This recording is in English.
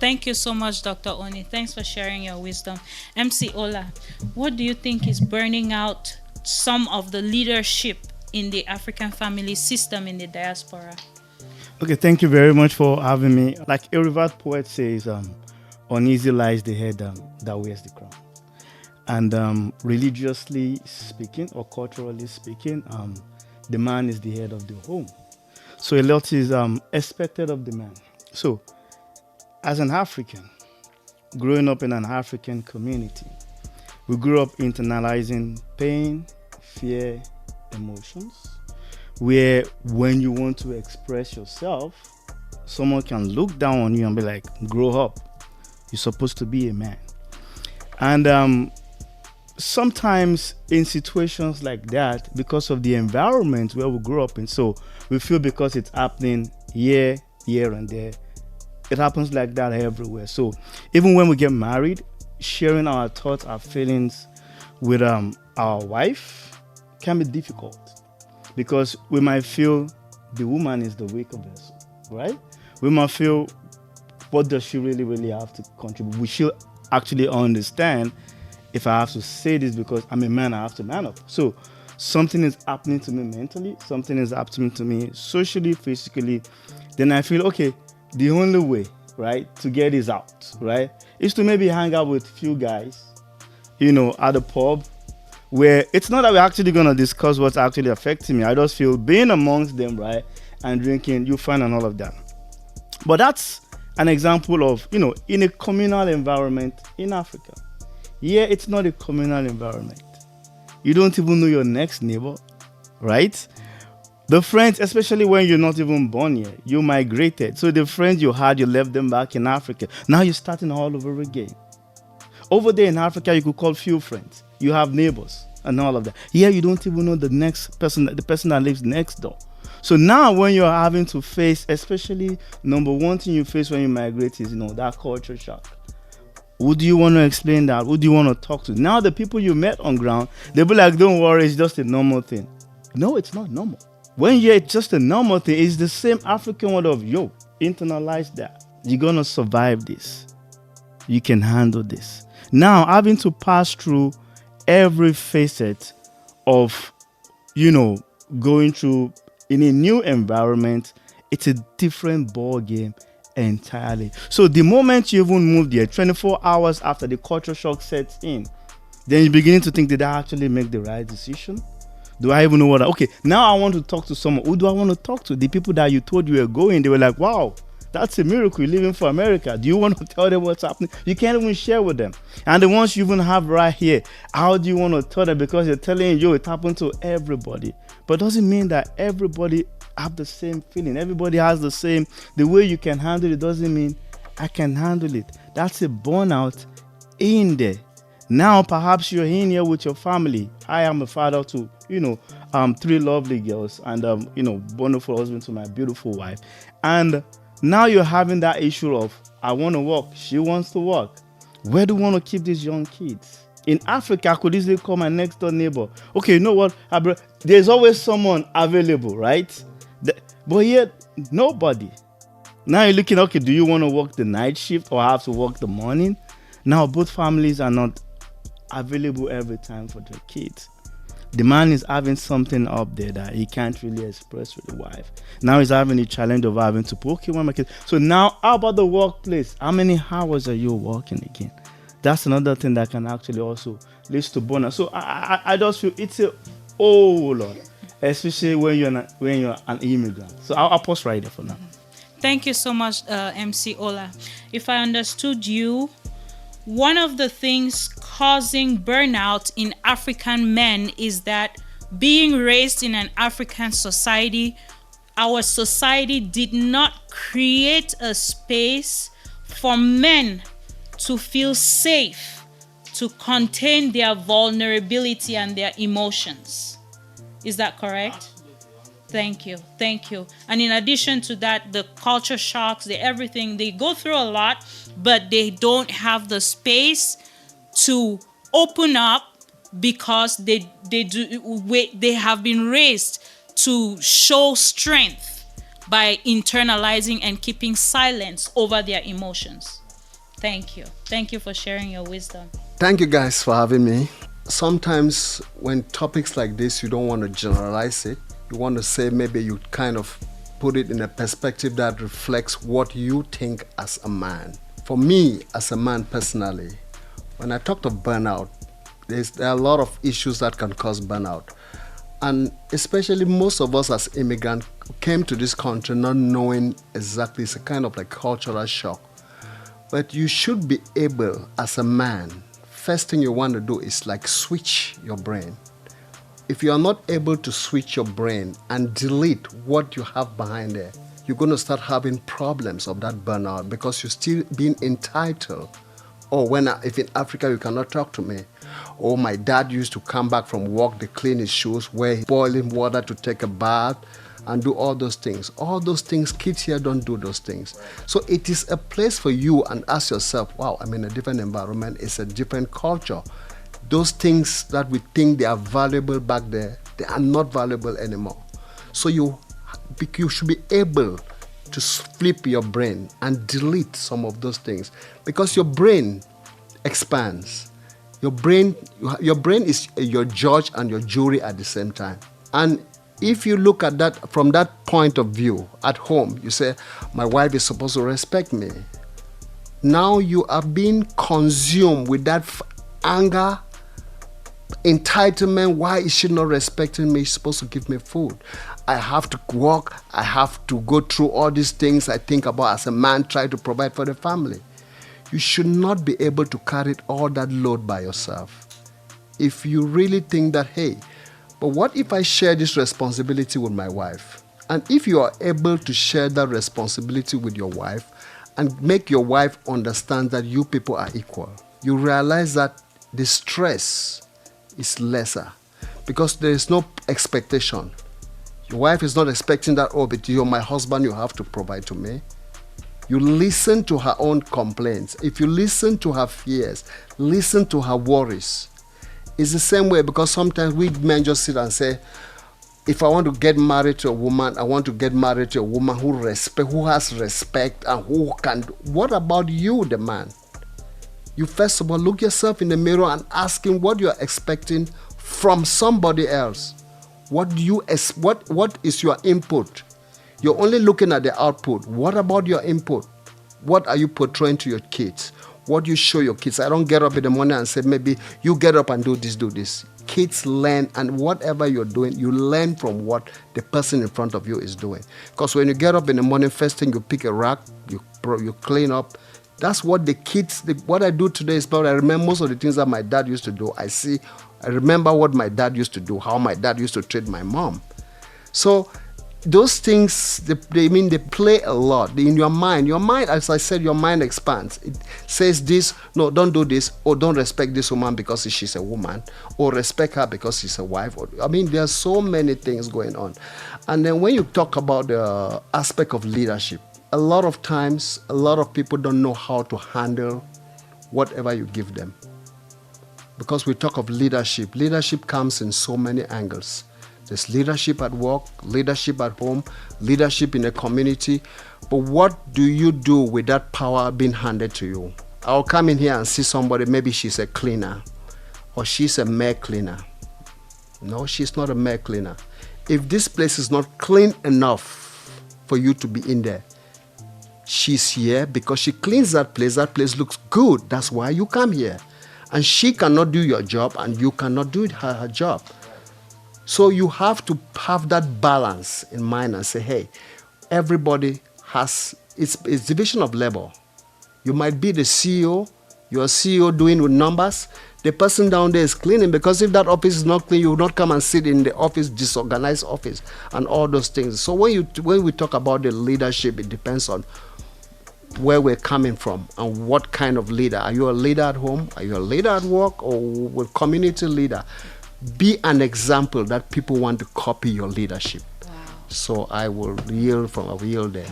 Thank you so much, Dr. Oni. Thanks for sharing your wisdom. MC Ola, what do you think is burning out some of the leadership in the African family system in the diaspora? Okay, thank you very much for having me. Like a revered poet says, uneasy lies the head that wears the crown. And religiously speaking or culturally speaking, the man is the head of the home. So a lot is expected of the man. So, as an African, growing up in an African community, we grew up internalizing pain, fear, emotions, where when you want to express yourself, someone can look down on you and be like, grow up. You're supposed to be a man. And sometimes in situations like that, because of the environment where we grew up in, so we feel because it's happening here and there, it happens like that everywhere. So even when we get married, sharing our thoughts, our feelings with our wife can be difficult because we might feel the woman is the weaker vessel, right? We might feel, what does she really have to contribute? We should actually understand, if I have to say this because I'm a man, I have to man up. So something is happening to me mentally, something is happening to me socially, physically, then I feel, okay, the only way, right, to get this out, right, is to maybe hang out with few guys, at the pub, where it's not that we're actually going to discuss what's actually affecting me. I just feel being amongst them, right, and drinking, you fun and all of that. But that's an example of, in a communal environment in Africa. Yeah, it's not a communal environment. You don't even know your next neighbor, right? The friends, especially when you're not even born yet, you migrated. So the friends you had, you left them back in Africa. Now you're starting all over again. Over there in Africa, you could call few friends. You have neighbors and all of that. Here, you don't even know the next person, the person that lives next door. So now when you're having to face, especially number one thing you face when you migrate is, that culture shock. Who do you want to explain that? Who do you want to talk to? Now the people you met on ground, they'll be like, don't worry, it's just a normal thing. No, it's not normal. When you're just a normal thing, it's the same African word of, internalize that. You're going to survive this. You can handle this. Now, having to pass through every facet of, going through in a new environment, it's a different ball game entirely. So the moment you even move there, 24 hours after the culture shock sets in, then you're beginning to think, did I actually make the right decision? Do I even know okay, now I want to talk to someone. Who do I want to talk to? The people that you told you were going, they were like, wow, that's a miracle, you're leaving for America. Do you want to tell them what's happening? You can't even share with them. And the ones you even have right here, how do you want to tell them? Because you're telling you it happened to everybody. But doesn't mean that everybody have the same feeling. Everybody has the way you can handle it doesn't mean I can handle it. That's a burnout in there. Now, perhaps you're in here with your family. I am a father to, 3 lovely girls and, wonderful husband to my beautiful wife. And now you're having that issue of, I want to work. She wants to work. Where do you want to keep these young kids? In Africa, I could easily call my next door neighbor. Okay, you know what? There's always someone available, right? But yet, nobody. Now you're looking, okay, do you want to work the night shift or have to work the morning? Now, both families are not available every time for their kids. The man is having something up there that he can't really express with the wife. Now he's having a challenge of having to put, okay, my kids. So now, how about the workplace? How many hours are you working again? That's another thing that can actually also lead to burnout. So I just feel it's a whole lot, especially when you're an immigrant. So I'll pause right there for now. Thank you so much, MC Ola. If I understood you, one of the things causing burnout in African men is that being raised in an African society, our society did not create a space for men to feel safe, to contain their vulnerability and their emotions. Is that correct? Thank you. And in addition to that, the culture shocks, everything, they go through a lot, but they don't have the space to open up because they have been raised to show strength by internalizing and keeping silence over their emotions. Thank you. Thank you for sharing your wisdom. Thank you guys for having me. Sometimes when topics like this, you don't want to generalize it. You want to say maybe you kind of put it in a perspective that reflects what you think as a man. For me, as a man personally, when I talked of burnout, there are a lot of issues that can cause burnout. And especially most of us as immigrants came to this country not knowing exactly, it's a kind of like cultural shock. But you should be able, as a man, first thing you want to do is like switch your brain. If you are not able to switch your brain and delete what you have behind there, you're going to start having problems of that burnout because you're still being entitled. Or if in Africa you cannot talk to me. Or my dad used to come back from work, they clean his shoes, wear boiling water to take a bath, and do all those things. All those things, kids here don't do those things. So it is a place for you and ask yourself, wow, I'm in a different environment, it's a different culture. Those things that we think they are valuable back there, they are not valuable anymore. So you should be able to flip your brain and delete some of those things because your brain expands. Your brain is your judge and your jury at the same time. And if you look at that from that point of view at home, you say, my wife is supposed to respect me. Now you are being consumed with that anger, entitlement. Why is she not respecting me? She's supposed to give me food. I have to work. I have to go through all these things I think about as a man, try to provide for the family. You should not be able to carry all that load by yourself. If you really think that, hey, but what if I share this responsibility with my wife? And if you are able to share that responsibility with your wife and make your wife understand that you people are equal, you realize that the stress is lesser because there is no expectation. Your wife is not expecting that, oh, but you're my husband, you have to provide to me. You listen to her own complaints. If you listen to her fears, listen to her worries. It's the same way because sometimes we men just sit and say, if I want to get married to a woman, I want to get married to a woman who has respect and who can. What about you, the man? You first of all look yourself in the mirror and ask him what you are expecting from somebody else. What is your input? You're only looking at the output. What about your input? What are you portraying to your kids? What do you show your kids? I don't get up in the morning and say, maybe you get up and do this. Kids learn, and whatever you're doing, you learn from what the person in front of you is doing. Because when you get up in the morning, first thing you pick a rag, you clean up. That's what the kids, what I do today is probably, I remember most of the things that my dad used to do. I remember what my dad used to do, how my dad used to treat my mom. So those things, they play a lot in your mind. Your mind, as I said, your mind expands. It says this, no, don't do this, or don't respect this woman because she's a woman, or respect her because she's a wife. There are so many things going on. And then when you talk about the aspect of leadership, a lot of times, a lot of people don't know how to handle whatever you give them. Because we talk of leadership. Leadership comes in so many angles. There's leadership at work, leadership at home, leadership in a community. But what do you do with that power being handed to you? I'll come in here and see somebody, maybe she's a cleaner or she's a mere cleaner. No, she's not a mere cleaner. If this place is not clean enough for you to be in there, she's here because she cleans that place. That place looks good. That's why you come here. And she cannot do your job and you cannot do her job. So you have to have that balance in mind and say, hey, everybody has, it's division of labor. You might be the CEO, you're a CEO doing with numbers. The person down there is cleaning, because if that office is not clean, you will not come and sit in the office, disorganized office, and all those things. So when we talk about the leadership, it depends on where we're coming from and what kind of leader. Are you a leader at home? Are you a leader at work, or a community leader? Be an example that people want to copy your leadership. Wow. So I will yield there.